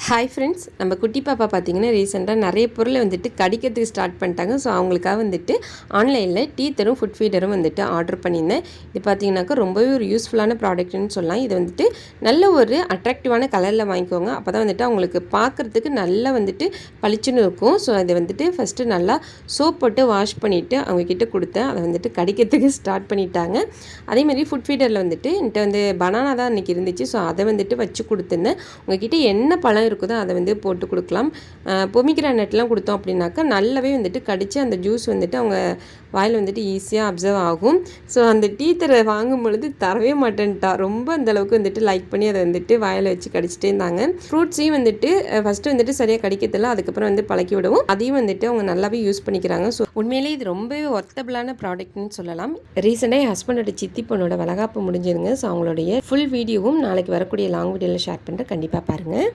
Hi friends, நம்ம குட்டி பாப்பா பார்த்தீங்கன்னா ரீசெண்டாக நிறைய பொருளை வந்துட்டு கடிக்கிறதுக்கு ஸ்டார்ட் பண்ணிட்டாங்க. ஸோ அவங்களுக்காக வந்துட்டு ஆன்லைனில் டீத்தரும் ஃபுட் ஃபீடரும் வந்துட்டு ஆர்டர் பண்ணியிருந்தேன். இது பார்த்தீங்கன்னாக்கா ரொம்பவே ஒரு யூஸ்ஃபுல்லான ப்ராடக்ட்னு சொல்லலாம். இது வந்துட்டு நல்ல ஒரு அட்ராக்டிவான கலரில் வாங்கிக்கோங்க. அப்போ தான் வந்துட்டு அவங்களுக்கு பார்க்குறதுக்கு நல்லா வந்துட்டு பளிச்சுன்னு இருக்கும். ஸோ அதை வந்துட்டு ஃபஸ்ட்டு நல்லா சோப் போட்டு வாஷ் பண்ணிவிட்டு அவங்கக்கிட்ட கொடுத்தேன். அதை வந்துட்டு கடிக்கிறதுக்கு ஸ்டார்ட் பண்ணிட்டாங்க. அதேமாதிரி ஃபுட் ஃபீடரில் வந்துட்டு என்கிட்ட வந்து பனானா தான் இன்றைக்கி இருந்துச்சு. ஸோ அதை வந்துட்டு வச்சு கொடுத்துருந்தேன். உங்கள்கிட்ட என்ன பழம் இருக்குதோ அதை வந்து போட்டு கொடுக்கலாம். பொமிக்ரானட்லாம் கொடுத்தோம் அப்படின்னாக்கா நல்லாவே வந்துட்டு கடித்து அந்த ஜூஸ் வந்துட்டு அவங்க வாயில் வந்துட்டு ஈஸியாக அப்சர்வ் ஆகும். ஸோ அந்த டீத்தரை வாங்கும் பொழுது தரவே மாட்டேன்ட்டா. ரொம்ப அந்தளவுக்கு வந்துட்டு லைக் பண்ணி அதை வந்துட்டு வாயில் வச்சு கடிச்சிட்டே இருந்தாங்க. ஃப்ரூட்ஸையும் வந்துட்டு ஃபஸ்ட்டு வந்துட்டு சரியாக கடிக்கிறதில்ல, அதுக்கப்புறம் வந்து பழக்கி விடவும் அதையும் வந்துட்டு அவங்க நல்லாவே யூஸ் பண்ணிக்கிறாங்க. ஸோ உண்மையிலே இது ரொம்பவே ஒர்த்தபிளான ப்ராடக்ட்னு சொல்லலாம். ரீசெண்டாக என் ஹஸ்பண்டோட சித்தி பொண்ணோட வளகாப்பு முடிஞ்சிருங்க. ஸோ அவங்களுடைய ஃபுல் வீடியோவும் நாளைக்கு வரக்கூடிய லாங் வீடியோவில் ஷேர் பண்ணுறேன். கண்டிப்பாக பாருங்கள்.